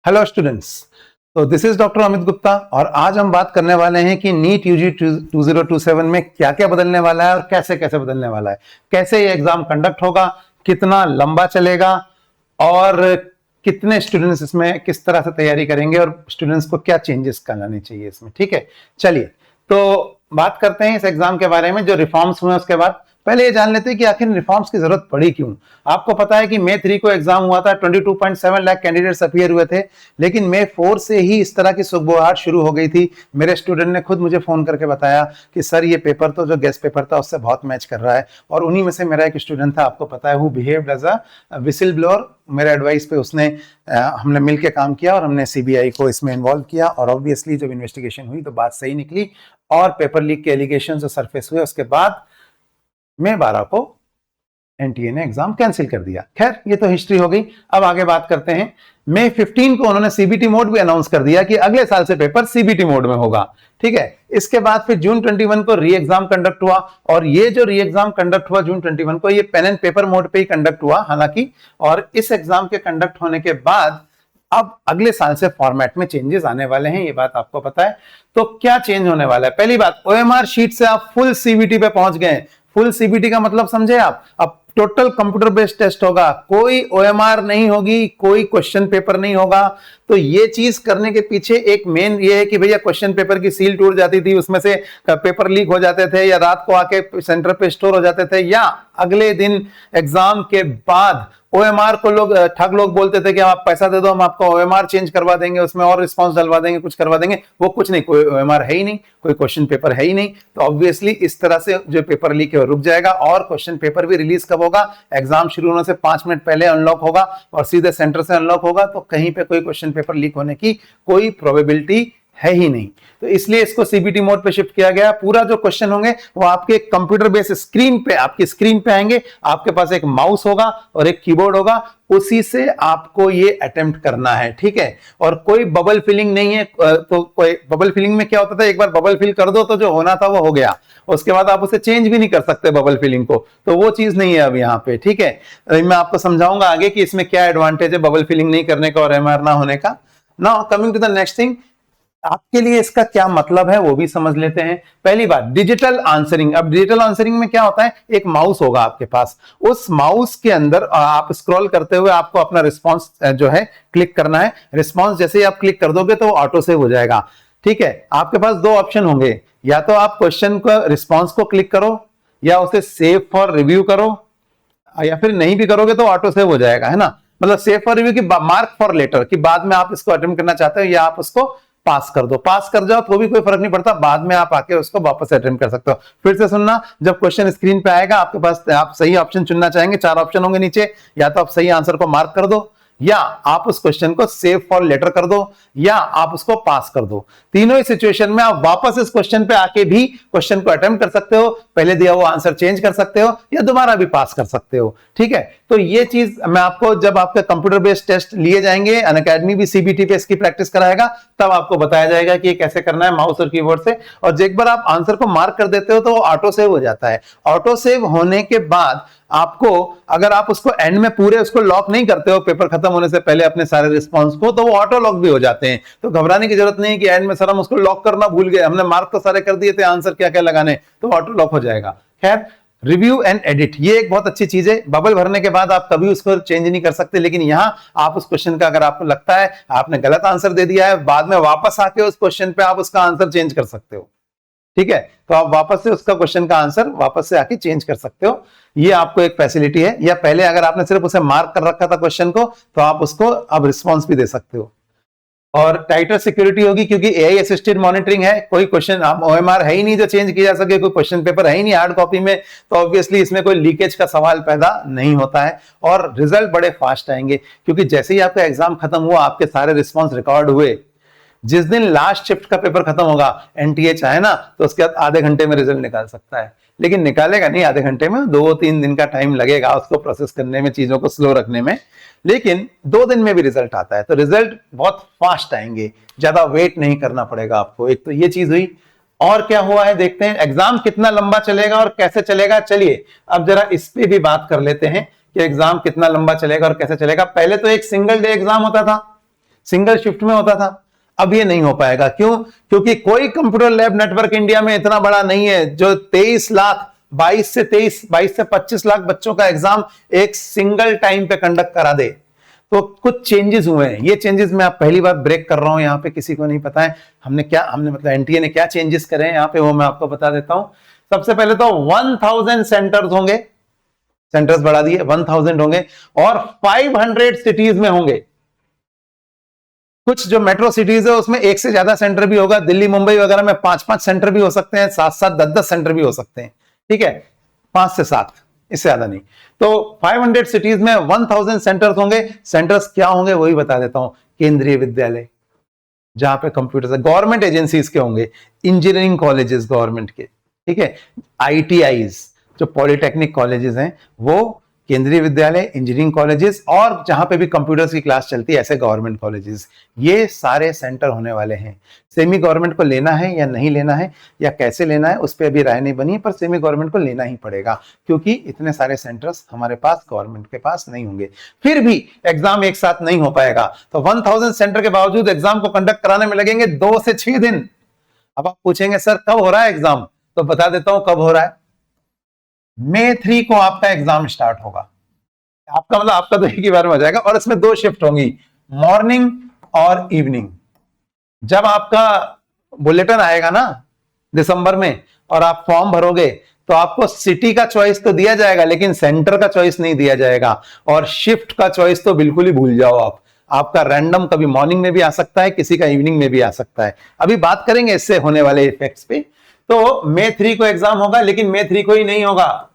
Hello students. तो this is doctor Amit Gupta और आज हम बात करने वाले हैं कि नीट यूजी 2027 में क्या क्या बदलने वाला है और कैसे कैसे बदलने वाला है, कैसे ये एग्जाम कंडक्ट होगा, कितना लंबा चलेगा और कितने स्टूडेंट्स इसमें किस तरह से तैयारी करेंगे और स्टूडेंट्स को क्या चेंजेस करने चाहिए इसमें। ठीक है, चलिए तो बात करते हैं इस एग्जाम के बारे में, जो रिफॉर्म्स हुए उसके बाद। पहले ये जान लेते हैं कि आखिर रिफॉर्म्स की जरूरत पड़ी क्यों। आपको पता है कि मई 3 को एग्जाम हुआ था, 22.7 लाख कैंडिडेट्स अपीयर हुए थे, लेकिन मई 4 से ही इस तरह की सुगबुगाहट शुरू हो गई थी। मेरे स्टूडेंट ने खुद मुझे फोन करके बताया कि सर ये पेपर तो जो गेस्ट पेपर था उससे बहुत मैच कर रहा है, और उन्हीं में से मेरा एक स्टूडेंट था, आपको पता है, who behaved as a whistle blower. मेरे एडवाइस पे उसने हमने मिलकर काम किया और हमने सीबीआई को इसमें इन्वॉल्व किया, और ऑब्वियसली जब इन्वेस्टिगेशन हुई तो बात सही निकली और पेपर लीक के एलिगेशन जो सरफेस हुए उसके बाद मई 12 को एनटीए ने एग्जाम कैंसिल कर दिया। खैर ये तो हिस्ट्री हो गई। अब आगे बात करते हैं। मई 15 को उन्होंने सीबीटी मोड भी अनाउंस कर दिया कि अगले साल से पेपर सीबीटी मोड में होगा। ठीक है, इसके बाद फिर जून 21 को री एग्जाम कंडक्ट हुआ, और ये जो री एग्जाम कंडक्ट हुआ जून 21 को, ये पेन एंड पेपर मोड पे ही कंडक्ट हुआ हालांकि। और इस एग्जाम के कंडक्ट होने के बाद अब अगले साल से फॉर्मेट में चेंजेस आने वाले हैं, ये बात आपको पता है। तो क्या चेंज होने वाला है? पहली बात, ओएमआर शीट से आप फुल सीबीटी पे पहुंच गए। फुल सीबीटी का मतलब समझे आप? अब टोटल कंप्यूटर बेस्ड टेस्ट होगा, कोई ओएमआर नहीं होगी, कोई क्वेश्चन पेपर नहीं होगा। तो ये चीज करने के पीछे एक मेन ये है कि भैया क्वेश्चन पेपर की सील टूट जाती थी, उसमें से पेपर लीक हो जाते थे, या रात को आके सेंटर पे स्टोर हो जाते थे, या अगले दिन एग्जाम के बाद ओएमआर को लोग ठग लोग बोलते थे कि आप पैसा दे दो, हम आपको ओएमआर चेंज करवा देंगे, उसमें और रिस्पांस डलवा देंगे, कुछ करवा देंगे। वो कुछ नहीं, कोई ओएमआर है ही नहीं, कोई क्वेश्चन पेपर है ही नहीं। तो ऑब्वियसली इस तरह से जो पेपर लीक है वो रुक जाएगा, और क्वेश्चन पेपर भी रिलीज कब होगा? एग्जाम शुरू होने से 5 मिनट पहले अनलॉक होगा और सीधे सेंटर से अनलॉक होगा। तो कहीं पे कोई क्वेश्चन पेपर लीक होने की कोई प्रोबेबिलिटी है ही नहीं। तो इसलिए इसको सीबीटी मोड पे शिफ्ट किया गया। पूरा जो क्वेश्चन होंगे वो आपके कंप्यूटर बेस्ड स्क्रीन पे, आपकी स्क्रीन पे आएंगे। आपके पास एक माउस होगा और एक कीबोर्ड होगा, उसी से आपको ये अटेम्प्ट करना है। ठीक है, और कोई बबल फिलिंग नहीं है। तो कोई बबल फिलिंग में क्या होता था, एक बार बबल फिल कर दो तो जो होना था वो हो गया, उसके बाद आप उसे चेंज भी नहीं कर सकते बबल फिलिंग को। तो वो चीज नहीं है अब यहाँ पे। ठीक है, मैं आपको समझाऊंगा आगे कि इसमें क्या एडवांटेज है बबल फिलिंग नहीं करने का और एमआर ना होने का। Now coming to the next thing, आपके लिए इसका क्या मतलब है वो भी समझ लेते हैं। पहली बात, डिजिटल आंसरिंग। अब डिजिटल आंसरिंग में क्या होता है, एक माउस होगा आपके पास, उस माउस के अंदर आप स्क्रॉल करते हुए आपको अपना रिस्पांस जो है क्लिक करना है। रिस्पांस जैसे ही आप क्लिक कर दोगे तो वो ऑटो सेव हो जाएगा। ठीक है, आपके पास दो ऑप्शन होंगे, या तो आप क्वेश्चन को रिस्पांस को क्लिक करो, या उसे सेव फॉर रिव्यू करो, या फिर नहीं भी करोगे तो ऑटो सेव हो जाएगा, है ना। मतलब सेव फॉर रिव्यू की मार्क फॉर लेटर, कि बाद में आप इसको अटेम्प्ट करना चाहते हो, या आप उसको पास कर दो। पास कर जाओ तो भी कोई फर्क नहीं पड़ता, बाद में आप आके उसको वापस अटेम्प्ट कर सकते हो। फिर से सुनना, जब क्वेश्चन स्क्रीन पे आएगा आपके पास, आप सही ऑप्शन चुनना चाहेंगे, 4 ऑप्शन होंगे नीचे, या तो आप सही आंसर को मार्क कर दो, या आप उस क्वेश्चन को सेव फॉर लेटर कर दो, या आप उसको पास कर दो। तीनों ही सिचुएशन में आप वापस इस क्वेश्चन पे आके भी क्वेश्चन को अटेम्प्ट कर सकते हो, पहले दिया हुआ आंसर चेंज कर सकते हो, या दोबारा भी पास कर सकते हो। ठीक है, तो ये चीज मैं आपको, जब आपके कंप्यूटर बेस्ड टेस्ट लिए जाएंगे, अनअकैडमी भी सीबीटी पे इसकी प्रैक्टिस कराएगा, तब आपको बताया जाएगा कि ये कैसे करना है माउस और कीबोर्ड से। और एक बार आप आंसर को मार्क कर देते हो तो वो ऑटो सेव हो जाता है। ऑटो सेव होने के बाद आपको, अगर आप उसको एंड में पूरे उसको लॉक नहीं करते हो पेपर खत्म होने से पहले अपने सारे रिस्पांस को, तो वो ऑटो लॉक भी हो जाते हैं। तो घबराने की जरूरत नहीं है कि एंड में सर हम उसको लॉक करना भूल गए, हमने मार्क तो सारे कर दिए थे, आंसर क्या क्या लगाने, तो ऑटो लॉक हो जाएगा। खैर, रिव्यू एंड एडिट ये एक बहुत अच्छी चीज है। बबल भरने के बाद आप कभी उसको चेंज नहीं कर सकते, लेकिन यहां आप उस क्वेश्चन का, अगर आपको लगता है आपने गलत आंसर दे दिया है, बाद में वापस आके उस क्वेश्चन पे आप उसका आंसर चेंज कर सकते हो। ठीक है, तो आप वापस से उसका क्वेश्चन का आंसर वापस से आके चेंज कर सकते हो। ये आपको एक फैसिलिटी है। या पहले अगर आपने सिर्फ उसे मार्क कर रखा था क्वेश्चन को, तो आप उसको अब रिस्पॉन्स भी दे सकते हो। और टाइटर सिक्योरिटी होगी, क्योंकि एआई असिस्टेड मॉनिटरिंग है। कोई क्वेश्चन, आप ओएमआर है ही नहीं जो चेंज किया जा सके, कोई क्वेश्चन पेपर है ही नहीं हार्ड कॉपी में, तो ऑब्वियसली इसमें कोई लीकेज का सवाल पैदा नहीं होता है। और रिजल्ट बड़े फास्ट आएंगे, क्योंकि जैसे ही आपका एग्जाम खत्म हुआ, आपके सारे रिस्पॉन्स रिकॉर्ड हुए, जिस दिन लास्ट शिफ्ट का पेपर खत्म होगा, एनटीए चाहे ना तो उसके बाद आधे घंटे में रिजल्ट निकाल सकता है, लेकिन निकालेगा नहीं आधे घंटे में, 2-3 दिन का टाइम लगेगा उसको प्रोसेस करने में, चीजों को स्लो रखने में। लेकिन 2 दिन में भी रिजल्ट आता है, तो रिजल्ट बहुत फास्ट आएंगे, ज्यादा वेट नहीं करना पड़ेगा आपको। एक तो ये चीज हुई। और क्या हुआ है देखते हैं, एग्जाम कितना लंबा चलेगा और कैसे चलेगा। चलिए अब जरा इस पे भी बात कर लेते हैं कि एग्जाम कितना लंबा चलेगा और कैसे चलेगा। पहले तो एक सिंगल डे एग्जाम होता था, सिंगल शिफ्ट में होता था। अब ये नहीं हो पाएगा। क्यों? क्योंकि कोई कंप्यूटर लैब नेटवर्क इंडिया में इतना बड़ा नहीं है जो 22 से 25 लाख बच्चों का एग्जाम एक सिंगल टाइम पे कंडक्ट करा दे। तो कुछ चेंजेस हुए हैं। ये चेंजेस मैं आप पहली बार ब्रेक कर रहा हूं, यहाँ पे किसी को नहीं पता है हमने मतलब एनटीए ने क्या चेंजेस करे हैं यहाँ पे, वो मैं आपको बता देता हूं। सबसे पहले तो 1000 सेंटर्स होंगे, सेंटर्स बढ़ा दिए, 1000 होंगे और 500 सिटीज में होंगे। कुछ जो मेट्रो सिटीज है उसमें एक से ज्यादा सेंटर भी होगा। दिल्ली मुंबई वगैरह में 5-5 सेंटर भी हो सकते हैं, 7-7 10-10 सेंटर भी हो सकते हैं। ठीक है, 5 से 7, इससे ज्यादा नहीं। तो 500 सिटीज में 1000 सेंटर्स होंगे। सेंटर्स क्या होंगे वही बता देता हूं। केंद्रीय विद्यालय जहां पे कंप्यूटर, गवर्नमेंट एजेंसीज के होंगे, इंजीनियरिंग कॉलेजेस गवर्नमेंट के, ठीक है, आईटीआईज जो पॉलिटेक्निक कॉलेजेस हैं वो केंद्रीय विद्यालय, इंजीनियरिंग कॉलेजेस, और जहां पे भी कंप्यूटर्स की क्लास चलती है ऐसे गवर्नमेंट कॉलेजेस, ये सारे सेंटर होने वाले हैं। सेमी गवर्नमेंट को लेना है या नहीं लेना है या कैसे लेना है उस पर अभी राय नहीं बनी है, पर सेमी गवर्नमेंट को लेना ही पड़ेगा क्योंकि इतने सारे सेंटर्स हमारे पास गवर्नमेंट के पास नहीं होंगे। फिर भी एग्जाम एक साथ नहीं हो पाएगा, तो 1000 सेंटर के बावजूद एग्जाम को कंडक्ट कराने में लगेंगे 2 से 6 दिन। अब आप पूछेंगे सर कब हो रहा है एग्जाम, तो बता देता हूं कब हो रहा है। मई 3 को आपका एग्जाम स्टार्ट होगा। आपका मतलब आपका तो एक ही बार में हो जाएगा, और इसमें 2 शिफ्ट होंगी, मॉर्निंग और इवनिंग। जब आपका बुलेटिन आएगा ना दिसंबर में और आप फॉर्म भरोगे तो आपको सिटी का चॉइस तो दिया जाएगा लेकिन सेंटर का चॉइस नहीं दिया जाएगा, और शिफ्ट का चॉइस तो बिल्कुल ही भूल जाओ आप। आपका रैंडम कभी मॉर्निंग में भी आ सकता है, किसी का इवनिंग में भी आ सकता है। अभी बात करेंगे इससे होने वाले इफेक्ट्स पे। तो मई 3 को एग्जाम होगा, लेकिन मई 3 को ही नहीं होगा,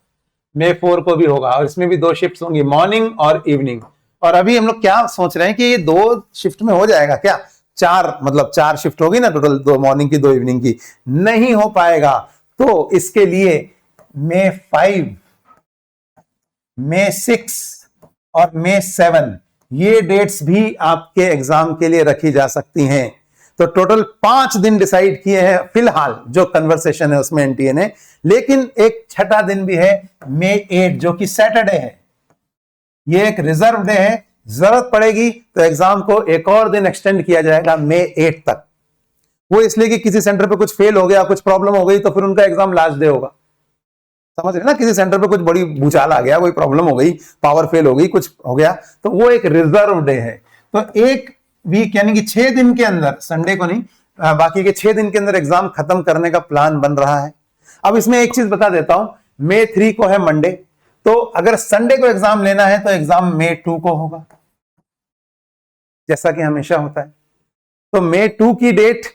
मई 4 को भी होगा, और इसमें भी 2 शिफ्ट होंगी, मॉर्निंग और इवनिंग। और अभी हम लोग क्या सोच रहे हैं कि ये 2 शिफ्ट में हो जाएगा क्या? 4 शिफ्ट होगी ना टोटल, 2 मॉर्निंग की 2 इवनिंग की। नहीं हो पाएगा। तो इसके लिए मई 5, मई 6 और मई 7 ये डेट्स भी आपके एग्जाम के लिए रखी जा सकती हैं। तो टोटल 5 दिन डिसाइड किए हैं फिलहाल, जो कन्वर्सेशन है उसमें एनटीए ने। लेकिन एक छठा दिन भी है, मई 8, जो कि सैटरडे है। ये एक रिजर्व डे है, जरूरत पड़ेगी तो एग्जाम को एक और दिन एक्सटेंड किया जाएगा मई 8 तक। वो इसलिए कि किसी सेंटर पे कुछ फेल हो गया, कुछ प्रॉब्लम हो गई, तो फिर उनका एग्जाम लास्ट डे होगा। समझ रहे ना, किसी सेंटर पे कुछ बड़ी भूचाल आ गया, कोई प्रॉब्लम हो गई, पावर फेल हो गई, कुछ हो गया, तो वो एक रिजर्व डे है। तो एक वीक यानी कि 6 दिन के अंदर, संडे को नहीं, बाकी के 6 दिन के अंदर एग्जाम खत्म करने का प्लान बन रहा है। अब इसमें एक चीज बता देता हूं, मई 3 को है मंडे, तो अगर संडे को एग्जाम लेना है तो एग्जाम मई 2 को होगा, जैसा कि हमेशा होता है। तो मई 2 की डेट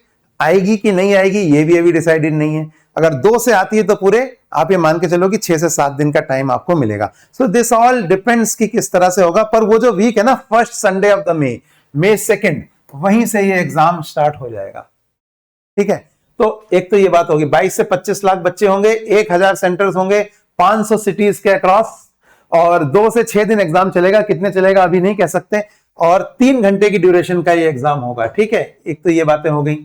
आएगी कि नहीं आएगी ये भी अभी डिसाइडेड नहीं है। अगर 2 से आती है तो पूरे आप ये मान के चलो कि 6 से 7 दिन का टाइम आपको मिलेगा। सो दिस ऑल डिपेंड्स कि किस तरह से होगा। पर वो जो वीक है ना, first Sunday of the May 2, वहीं से ये एग्जाम स्टार्ट हो जाएगा। ठीक है, तो एक तो ये बात होगी, 22 से 25 लाख बच्चे होंगे, 1000 सेंटर्स होंगे 500 सिटीज के अक्रॉस, और 2 से 6 दिन एग्जाम चलेगा। कितने चलेगा अभी नहीं कह सकते, और 3 घंटे की ड्यूरेशन का ये एग्जाम होगा। ठीक है, एक तो ये बातें हो गई।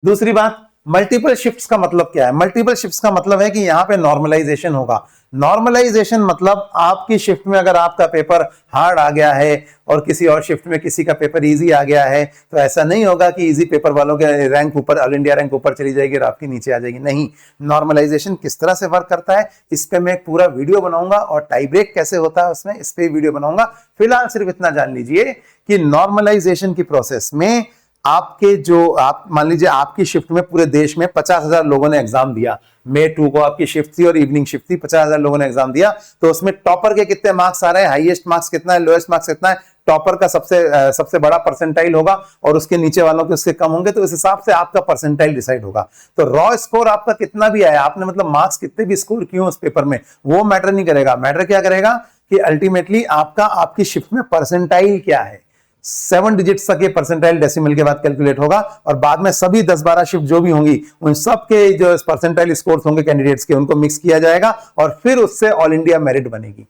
दूसरी बात, मल्टीपल शिफ्ट्स का मतलब क्या है? मल्टीपल शिफ्ट्स का मतलब है कि यहां पे नॉर्मलाइजेशन होगा। नॉर्मलाइजेशन मतलब आपकी शिफ्ट में अगर आपका पेपर हार्ड आ गया है और किसी और शिफ्ट में किसी का पेपर इजी आ गया है, तो ऐसा नहीं होगा कि इजी पेपर वालों के रैंक ऊपर, ऑल इंडिया रैंक ऊपर चली जाएगी और आपकी नीचे आ जाएगी। नहीं, नॉर्मलाइजेशन किस तरह से वर्क करता है इस पे मैं एक पूरा वीडियो बनाऊंगा, और टाई ब्रेक कैसे होता है उसमें इस पे वीडियो बनाऊंगा। फिलहाल सिर्फ इतना जान लीजिए कि नॉर्मलाइजेशन की प्रोसेस में आपके जो, आप मान लीजिए आपकी शिफ्ट में पूरे देश में 50,000 लोगों ने एग्जाम दिया। मई 2 को आपकी शिफ्ट थी और इवनिंग शिफ्ट थी, 50,000 लोगों ने एग्जाम दिया। तो उसमें टॉपर के कितने मार्क्स आ रहे हैं, हाईएस्ट मार्क्स कितना है, लोएस्ट मार्क्स कितना है, टॉपर का सबसे बड़ा परसेंटाइल होगा और उसके नीचे वालों के उससे कम होंगे, तो इस हिसाब से आपका परसेंटाइल डिसाइड होगा। तो रॉ स्कोर आपका कितना भी आया, आपने मतलब मार्क्स कितने भी स्कोर किए उस पेपर में, वो मैटर नहीं करेगा। मैटर क्या करेगा कि अल्टीमेटली आपकी शिफ्ट में परसेंटाइल क्या है। 7 डिजिट्स तक ये परसेंटाइल डेसिमल के बाद कैलकुलेट होगा, और बाद में सभी 10-12 शिफ्ट जो भी होंगी उन सब के जो परसेंटाइल स्कोर्स होंगे कैंडिडेट्स के, उनको मिक्स किया जाएगा और फिर उससे ऑल इंडिया मेरिट बनेगी,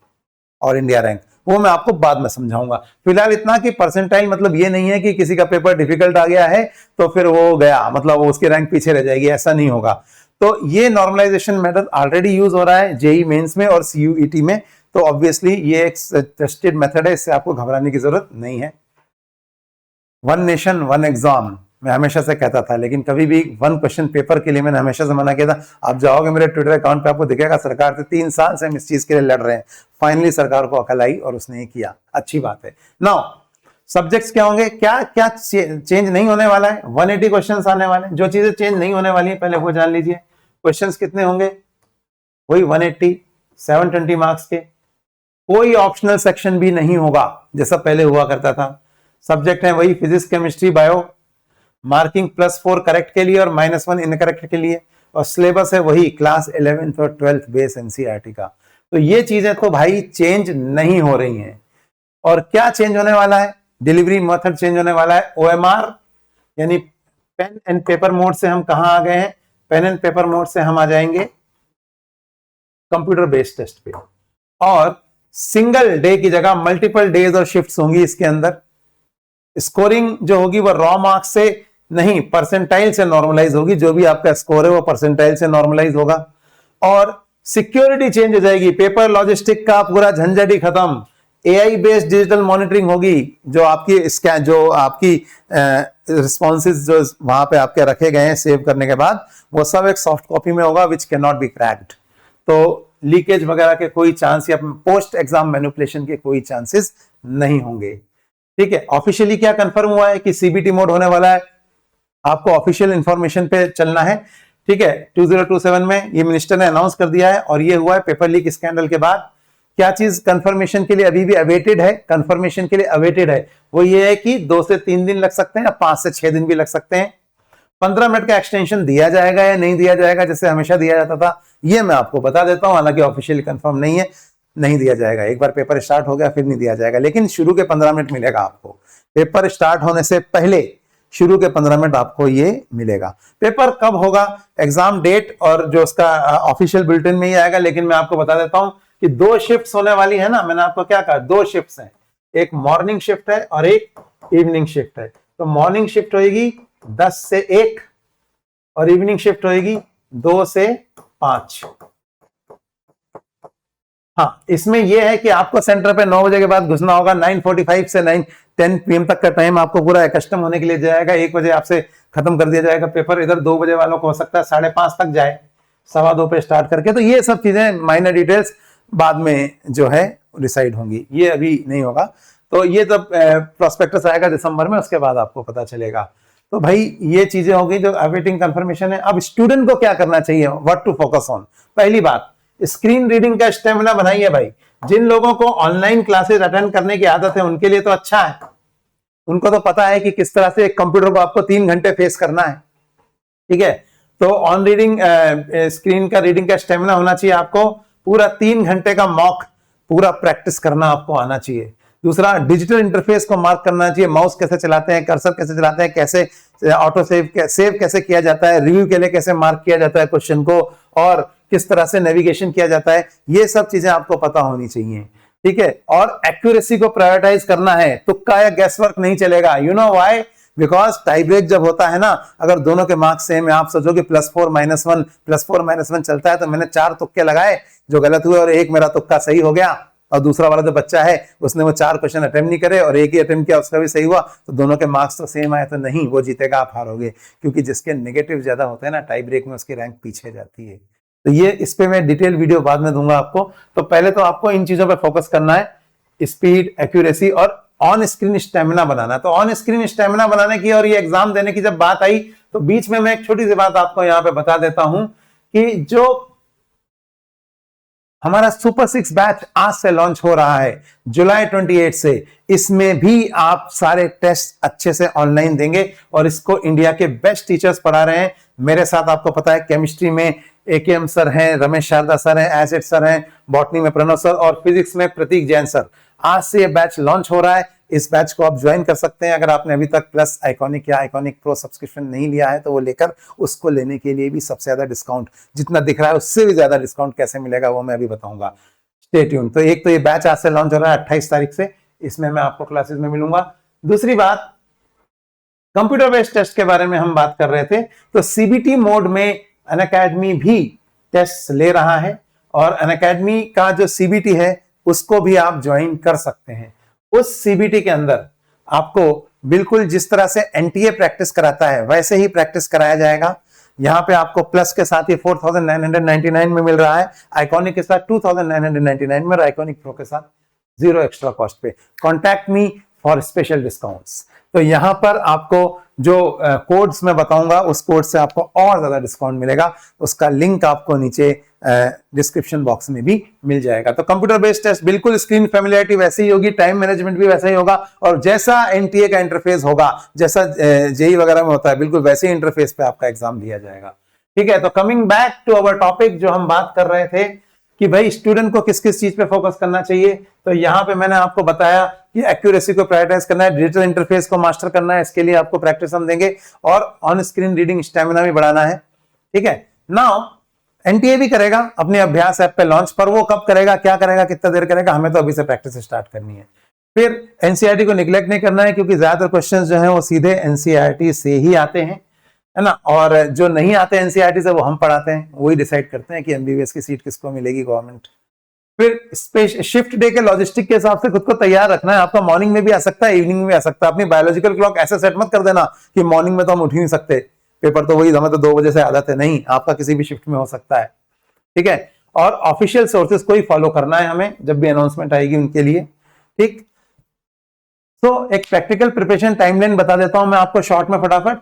ऑल इंडिया रैंक। वो मैं आपको बाद में समझाऊंगा। फिलहाल इतना कि परसेंटाइल मतलब ये नहीं है कि किसी का पेपर डिफिकल्ट आ गया है तो फिर वो गया, मतलब वो उसकी रैंक पीछे रह जाएगी, ऐसा नहीं होगा। तो ये नॉर्मलाइजेशन मेथड ऑलरेडी यूज हो रहा है जेईई मेंस में और सीयूईटी में, तो ऑब्वियसली ये एक टेस्टेड मेथड है, इससे आपको घबराने की जरूरत नहीं है। वन नेशन वन एग्जाम मैं हमेशा से कहता था, लेकिन कभी भी वन क्वेश्चन पेपर के लिए मैंने हमेशा से मना किया था। आप जाओगे मेरे ट्विटर अकाउंट पे, आपको दिखेगा सरकार से 3 साल से हम इस चीज के लिए लड़ रहे हैं। फाइनली सरकार को अकल आई और उसने ये किया, अच्छी बात है। नाउ सब्जेक्ट्स क्या होंगे, क्या क्या चेंज नहीं होने वाला है? 180 क्वेश्चंस आने वाले हैं। जो चीजें चेंज नहीं होने वाली है पहले वो जान लीजिए। क्वेश्चंस कितने होंगे? वही 180, 720 मार्क्स के। कोई ऑप्शनल सेक्शन भी नहीं होगा जैसा पहले हुआ करता था। सब्जेक्ट है वही physics chemistry bio, marking +4 correct के लिए और -1 इनकरेक्ट के लिए, और सिलेबस है वही क्लास 11th और 12th बेस एनसीईआरटी का। तो ये चीजें तो भाई चेंज नहीं हो रही हैं। और क्या चेंज होने वाला है? डिलीवरी मेथड चेंज होने वाला है। ओएमआर यानी पेन एंड पेपर मोड से हम कहां आ गए हैं? पेन एंड पेपर मोड से हम आ जाएंगे कंप्यूटर बेस्ड टेस्ट पे, और सिंगल डे की जगह मल्टीपल डेज और शिफ्ट्स होंगी इसके अंदर। स्कोरिंग जो होगी वो रॉ मार्क्स से नहीं, परसेंटाइल से नॉर्मलाइज होगी। जो भी आपका स्कोर है वो परसेंटाइल से नॉर्मलाइज होगा। और सिक्योरिटी चेंज हो जाएगी, पेपर लॉजिस्टिक का पूरा झंझट ही खत्म। एआई बेस्ड डिजिटल मॉनिटरिंग होगी। जो आपकी स्कैन, जो आपकी रिस्पॉन्सेज जो वहां पे आपके रखे गए हैं सेव करने के बाद, वो सब एक सॉफ्ट कॉपी में होगा which can not be cracked. तो लीकेज वगैरह के कोई चांस या पोस्ट एग्जाम मैनिपुलेशन के कोई चांसेस नहीं होंगे। ठीक है, ऑफिशियली क्या कंफर्म हुआ है कि सीबीटी मोड होने वाला है। आपको ऑफिशियल इंफॉर्मेशन पे चलना है। ठीक है, 2027 में ये मिनिस्टर ने अनाउंस कर दिया है, और ये हुआ है पेपर लीक स्कैंडल के बाद। क्या चीज कंफर्मेशन के लिए अभी भी अवेटेड है? कंफर्मेशन के लिए अवेटेड है वो ये है कि 2 से 3 दिन लग सकते हैं या 5 से 6 दिन भी लग सकते हैं। 15 मिनट का एक्सटेंशन दिया जाएगा या नहीं दिया जाएगा जैसे हमेशा दिया जाता था, ये मैं आपको बता देता हूं। हालांकि ऑफिशियली कंफर्म नहीं है, नहीं दिया जाएगा। एक बार पेपर स्टार्ट हो गया फिर नहीं दिया जाएगा, लेकिन शुरू के 15 मिनट मिलेगा आपको। पेपर स्टार्ट होने से पहले शुरू के 15 मिनट आपको ये मिलेगा। पेपर कब होगा, एग्जाम डेट और जो उसका ऑफिशियल बुलेटिन में ही आएगा। लेकिन मैं आपको बता देता हूं कि 2 शिफ्ट्स होने वाली है ना। मैंने आपको क्या कहा, 2 शिफ्ट्स हैं, एक मॉर्निंग शिफ्ट है और एक इवनिंग शिफ्ट है। तो मॉर्निंग शिफ्ट होगी 10 से 1 और इवनिंग शिफ्ट होगी 2 से 5। हाँ, इसमें यह है कि आपको सेंटर पे 9 बजे के बाद घुसना होगा। 9:45 से 9:10 PM तक का टाइम आपको पूरा कस्टम होने के लिए जाएगा। 1 बजे आपसे खत्म कर दिया जाएगा पेपर। इधर 2 बजे वालों को हो सकता है 5:30 तक जाए, 2:15 पे स्टार्ट करके। तो ये सब चीजें माइनर डिटेल्स बाद में जो है डिसाइड होंगी, ये अभी नहीं होगा। तो ये जब प्रोस्पेक्टस आएगा दिसंबर में, उसके बाद आपको पता चलेगा। तो भाई ये चीजें होगी जो अवेटिंग कंफर्मेशन है। अब स्टूडेंट को क्या करना चाहिए, व्हाट टू फोकस ऑन? पहली बात, स्क्रीन रीडिंग का स्टेमिना बनाइए भाई। जिन लोगों को ऑनलाइन क्लासेस अटेंड करने की आदत है उनके लिए तो अच्छा है, उनको तो पता है कि किस तरह से एक कंप्यूटर को आपको 3 घंटे फेस करना है। ठीक है, तो ऑन रीडिंग स्क्रीन का रीडिंग का स्टेमिना होना चाहिए आपको। पूरा 3 घंटे का मॉक पूरा प्रैक्टिस करना आपको आना चाहिए। दूसरा, डिजिटल इंटरफेस को मार्क करना चाहिए। माउस कैसे चलाते हैं, कर्सर कैसे चलाते हैं, कैसे ऑटो सेव कैसे किया जाता है, रिव्यू के लिए कैसे मार्क किया जाता है क्वेश्चन को, और किस तरह से नेविगेशन किया जाता है, ये सब चीजें आपको पता होनी चाहिए। ठीक है, और एक्यूरेसी को प्रायोरिटाइज करना है। तुक्का या गैसवर्क नहीं चलेगा। You know why? Because tie break जब होता है ना, अगर दोनों के मार्क्स सेम है, आप सोचोगे +4 -1 +4 -1 चलता है, तो मैंने 4 तुक्के लगाए जो गलत हुए और एक मेरा तुक्का सही हो गया, और दूसरा वाला जो बच्चा है उसने वो 4 क्वेश्चन अटेम्प्ट नहीं करे और एक ही अटेम्प्ट किया, उसका भी सही हुआ, तो दोनों के मार्क्स तो सेम आए। तो नहीं, वो जीतेगा, आप हारोगे। क्योंकि जिसके नेगेटिव ज्यादा होते हैं ना, टाई ब्रेक में उसकी रैंक पीछे जाती है। तो ये इस पे मैं डिटेल वीडियो बाद में दूंगा आपको। तो पहले तो आपको इन चीजों पे फोकस करना है, स्पीड, एक्यूरेसी और ऑन स्क्रीन स्टेमिना बनाना। तो ऑन स्क्रीन स्टेमिना बनाने की और ये एग्जाम देने की जब बात आई, तो बीच में मैं एक छोटी सी बात आपको यहाँ पे बता देता हूं कि जो हमारा सुपर 6 बैच आज से लॉन्च हो रहा है जुलाई 28 से, इसमें भी आप सारे टेस्ट अच्छे से ऑनलाइन देंगे और इसको इंडिया के बेस्ट टीचर्स पढ़ा रहे हैं। मेरे साथ आपको पता है केमिस्ट्री में AKM सर हैं, रमेश शारदा सर हैं, एसिड सर हैं, बॉटनी में प्रणव सर और फिजिक्स में प्रतीक जैन सर। आज से ये बैच लॉन्च हो रहा है। इस बैच को आप ज्वाइन कर सकते हैं। अगर आपने अभी तक प्लस आइकॉनिक या आइकॉनिक प्रो सब्सक्रिप्शन नहीं लिया है तो वो लेकर उसको लेने के लिए भी सबसे ज्यादा डिस्काउंट, जितना दिख रहा है उससे भी ज्यादा डिस्काउंट कैसे मिलेगा वो मैं अभी बताऊंगा। Stay tune. तो एक तो ये बैच आज से लॉन्च हो रहा है 28 तारीख से, इसमें मैं आपको क्लासेस में मिलूंगा। दूसरी बात, कंप्यूटर बेस्ड टेस्ट के बारे में हम बात कर रहे थे, तो सीबीटी मोड में अनअकैडमी भी टेस्ट ले रहा है और अनअकैडमी का जो सीबीटी है उसको भी आप ज्वाइन कर सकते हैं। उस सीबीटी के अंदर आपको बिल्कुल जिस तरह से एनटीए प्रैक्टिस कराता है वैसे ही प्रैक्टिस कराया जाएगा। यहाँ पे आपको प्लस के साथ ही 4999 में मिल रहा है, आइकॉनिक के साथ 2999 में और आइकॉनिक प्रो के साथ 0 एक्स्ट्रा कॉस्ट पे। Contact me for special discounts. तो यहाँ पर आपको जो कोड्स मैं बताऊंगा उस कोड से आपको और ज्यादा डिस्काउंट मिलेगा, उसका लिंक आपको नीचे डिस्क्रिप्शन बॉक्स में भी मिल जाएगा। तो कंप्यूटर बेस्ड टेस्ट बिल्कुल स्क्रीन फैमिलियरिटी वैसी ही होगी, टाइम मैनेजमेंट भी वैसा ही होगा, और जैसा एनटीए का इंटरफेस होगा, जैसा जेई वगैरह में होता है, बिल्कुल वैसे ही इंटरफेस पे आपका एग्जाम दिया जाएगा। ठीक है, तो coming back to our topic, जो हम बात कर रहे थे कि भाई स्टूडेंट को किस किस चीज पे फोकस करना चाहिए, तो यहाँ पे मैंने आपको बताया कि एक्यूरेसी को प्रायोरिटाइज करना है, डिजिटल इंटरफेस को मास्टर करना है, इसके लिए आपको प्रैक्टिस हम देंगे, और ऑन स्क्रीन रीडिंग स्टेमिना भी बढ़ाना है। ठीक है, नाउ एनटीए भी करेगा अपने अभ्यास ऐप पे लॉन्च, पर वो कब करेगा, क्या करेगा, कितना देर करेगा, हमें तो अभी से प्रैक्टिस स्टार्ट करनी है। फिर एनसीईआरटी को निग्लेक्ट नहीं करना है, क्योंकि ज्यादातर क्वेश्चंस जो हैं वो सीधे एनसीईआरटी से ही आते हैं, है ना, और जो नहीं आते एनसीईआरटी से वो हम पढ़ाते हैं, वही डिसाइड करते हैं कि एमबीबीएस की सीट किसको मिलेगी गवर्नमेंट। फिर शिफ्ट डे के लॉजिस्टिक के हिसाब से खुद को तैयार रखना है, आपका मॉर्निंग में भी आ सकता है, इवनिंग में भी आ सकता है। अपनी बायोलॉजिकल क्लॉक ऐसे सेट मत कर देना कि मॉर्निंग में तो हम उठ ही नहीं सकते, पेपर तो वही, हमें तो 2 बजे से आदत है, नहीं, आपका किसी भी शिफ्ट में हो सकता है। ठीक है, और ऑफिशियल सोर्सेज को ही फॉलो करना है हमें, जब भी अनाउंसमेंट आएगी उनके लिए। ठीक, तो एक प्रैक्टिकल प्रिपरेशन टाइमलाइन बता देता हूं मैं आपको शॉर्ट में फटाफट।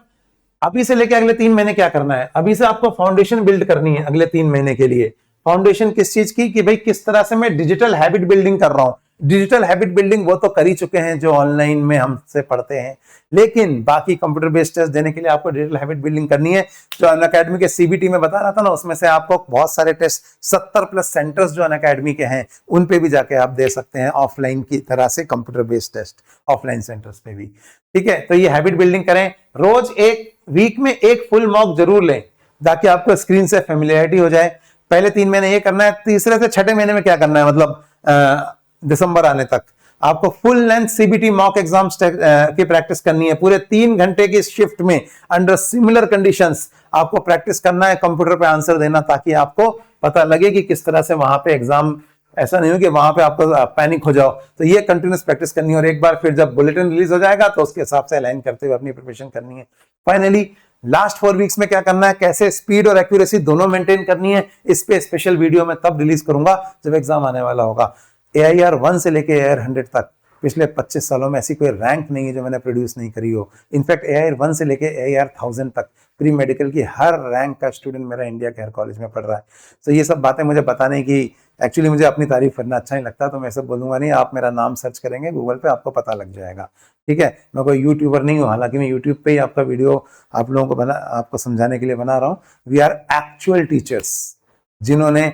अभी से लेके अगले 3 महीने क्या करना है, अभी से आपको फाउंडेशन बिल्ड करनी है अगले 3 महीने के लिए। फाउंडेशन किस चीज की, कि भाई किस तरह से मैं डिजिटल हैबिट बिल्डिंग कर रहा हूं। डिजिटल हैबिट बिल्डिंग वो तो कर ही चुके हैं जो ऑनलाइन में हमसे पढ़ते हैं, लेकिन बाकी कंप्यूटर बेस्ड टेस्ट देने के लिए आपको डिजिटल हैबिट बिल्डिंग करनी है। जो अनअकैडमी के सीबीटी में बता रहा था ना, उसमें से आपको बहुत सारे टेस्ट 70+ सेंटर्स जो अनअकैडमी के हैं उन पे भी जाके आप दे सकते हैं, ऑफलाइन की तरह से computer based test offline centres पे भी। ठीक है, तो ये हैबिट बिल्डिंग करें, रोज एक वीक में एक फुल मॉक जरूर लें, ताकि आपको स्क्रीन से फेमिलियरिटी हो जाए। पहले 3 महीने ये करना है, तीसरे से छठे महीने में क्या करना है, मतलब दिसंबर आने तक आपको full length CBT mock exams की प्रैक्टिस करनी है। पूरे 3 घंटे की शिफ्ट में अंडर सिमिलर कंडीशंस आपको प्रैक्टिस करना है, कंप्यूटर पे आंसर देना, ताकि आपको पता लगे कि किस तरह से वहां पे एग्जाम, ऐसा नहीं हो कि वहां पे आपको पैनिक हो जाओ। तो ये कंटिन्यूस प्रैक्टिस करनी है, और एक बार फिर जब बुलेटिन रिलीज हो जाएगा तो उसके हिसाब से अलाइन करते हुए अपनी प्रिपरेशन करनी है। फाइनली लास्ट 4 वीक्स में क्या करना है, कैसे स्पीड और एक्यूरेसी दोनों मेंटेन करनी है, इस पे स्पेशल वीडियो में तब रिलीज करूंगा जब एग्जाम आने वाला होगा। AIR 1 से लेके AIR 100 तक पिछले 25 सालों में ऐसी कोई रैंक नहीं है जो मैंने प्रोड्यूस नहीं करी हो। इनफैक्ट AIR 1 से लेके AIR 1000 तक प्री मेडिकल की हर रैंक का स्टूडेंट मेरा इंडिया के हर कॉलेज में पढ़ रहा है। तो ये सब बातें मुझे बताने की, एक्चुअली मुझे अपनी तारीफ करना अच्छा नहीं लगता, तो मैं सब बोलूंगा नहीं, आप मेरा नाम सर्च करेंगे गूगल पे, आपको पता लग जाएगा। ठीक है, मैं कोई यूट्यूबर नहीं हूँ, हालांकि मैं यूट्यूब पे ही आपका वीडियो आप लोगों को आपको समझाने के लिए बना रहा हूँ। वी आर एक्चुअल टीचर्स जिन्होंने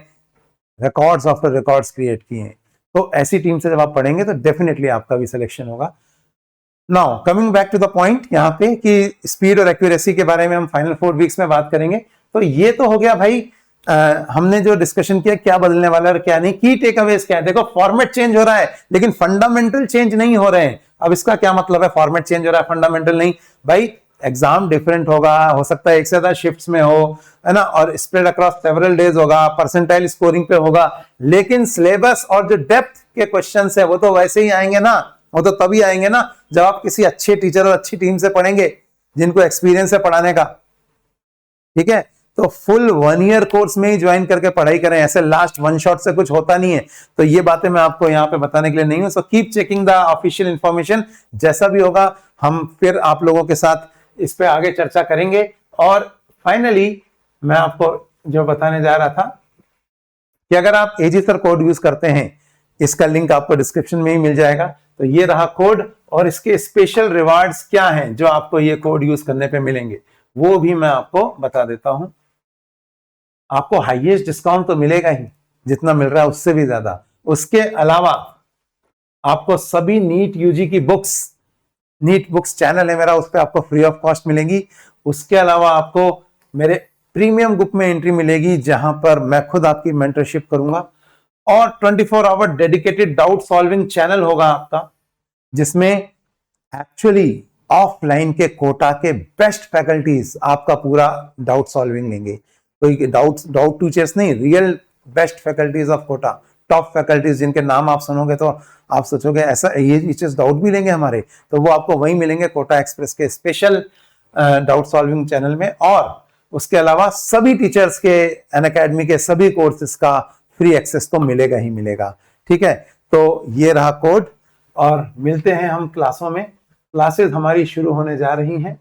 रिकॉर्ड्स आफ्टर रिकॉर्ड्स क्रिएट किए हैं। तो ऐसी टीम से जब आप पढ़ेंगे तो डेफिनेटली आपका भी सिलेक्शन होगा। Now coming back to the point यहाँ पे कि स्पीड और एक्यूरेसी के बारे में हम फाइनल 4 वीक्स में बात करेंगे। तो ये तो हो गया भाई, हमने जो डिस्कशन किया क्या बदलने वाला है और क्या नहीं, की टेक अवेज क्या है। देखो फॉर्मेट चेंज हो रहा है लेकिन फंडामेंटल चेंज नहीं हो रहे हैं। अब इसका क्या मतलब है, फॉर्मेट चेंज हो रहा है फंडामेंटल नहीं, भाई एग्जाम डिफरेंट होगा, हो सकता है एक से ज्यादा शिफ्ट्स में हो, है ना, और स्प्रेड अक्रॉस सेवरल डेज होगा, परसेंटाइल स्कोरिंग पे होगा, लेकिन सिलेबस और जो डेप्थ के क्वेश्चंस है वो तो वैसे ही आएंगे ना। वो तो तभी आएंगे ना जब आप किसी अच्छे टीचर और अच्छी टीम से पढ़ेंगे जिनको एक्सपीरियंस है पढ़ाने का। ठीक है, तो फुल 1 ईयर कोर्स में ही ज्वाइन करके पढ़ाई करें, ऐसे लास्ट 1 शॉट से कुछ होता नहीं है। तो ये बातें मैं आपको यहाँ पे बताने के लिए नहीं हूं। So keep checking the official information, जैसा भी होगा हम फिर आप लोगों के साथ इस पे आगे चर्चा करेंगे। और फाइनली मैं आपको जो बताने जा रहा था कि अगर आप एजी सर कोड यूज करते हैं, इसका लिंक आपको डिस्क्रिप्शन में ही मिल जाएगा। तो ये रहा कोड, और इसके स्पेशल रिवार्ड्स क्या हैं जो आपको ये कोड यूज करने पे मिलेंगे वो भी मैं आपको बता देता हूं। आपको हाईएस्ट डिस्काउंट तो मिलेगा ही, जितना मिल रहा है उससे भी ज्यादा। उसके अलावा आपको सभी नीट यूजी की बुक्स, नीट बुक्स चैनल है मेरा, उस पर आपको फ्री ऑफ कॉस्ट मिलेंगी। उसके अलावा आपको मेरे प्रीमियम ग्रुप में एंट्री मिलेगी जहां पर मैं खुद आपकी मेंटरशिप करूंगा, और 24 hour dedicated doubt solving channel होगा आपका, जिसमें एक्चुअली ऑफलाइन के कोटा के बेस्ट फैकल्टीज आपका पूरा डाउट सॉल्विंग लेंगे। कोई डाउट टीचर्स नहीं, real best faculties of Kota top faculties जिनके नाम आप सुनोगे तो आप सोचोगे ऐसा ये टीचर्स डाउट भी लेंगे हमारे, तो वो आपको वहीं मिलेंगे कोटा एक्सप्रेस के स्पेशल डाउट सॉल्विंग चैनल में। और उसके अलावा सभी टीचर्स के अनअकैडमी के सभी कोर्सेज का फ्री एक्सेस तो मिलेगा ही मिलेगा। ठीक है, तो ये रहा कोड, और मिलते हैं हम क्लासों में। क्लासेस हमारी शुरू होने जा रही हैं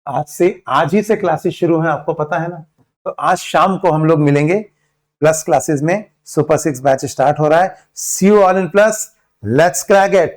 आज ही से क्लासेस शुरू हैं, आपको पता है ना। तो आज शाम को हम लोग मिलेंगे प्लस क्लासेस में, सुपर 6 बैच स्टार्ट हो रहा है। See you all in plus, let's crack it.